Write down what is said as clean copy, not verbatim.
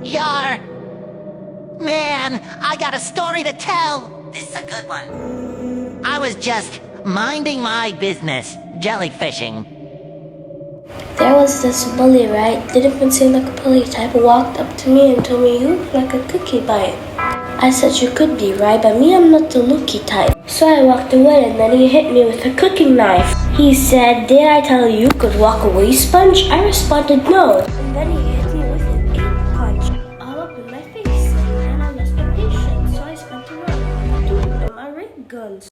Yar! Man, I got a story to tell. This is a good one. I was just minding my business, jellyfishing. There was this bully, right? Didn't even seem like a bully type, walked up to me and told me you look like a cookie bite. I said you could be, right? But me, I'm not the looky type. So I walked away and then he hit me with a cooking knife. He said, did I tell you could walk away, sponge? I responded no. And then he hit me with an 8-punch all up in my face. And I lost my patience, so I spent a run with 2 of my ray guns.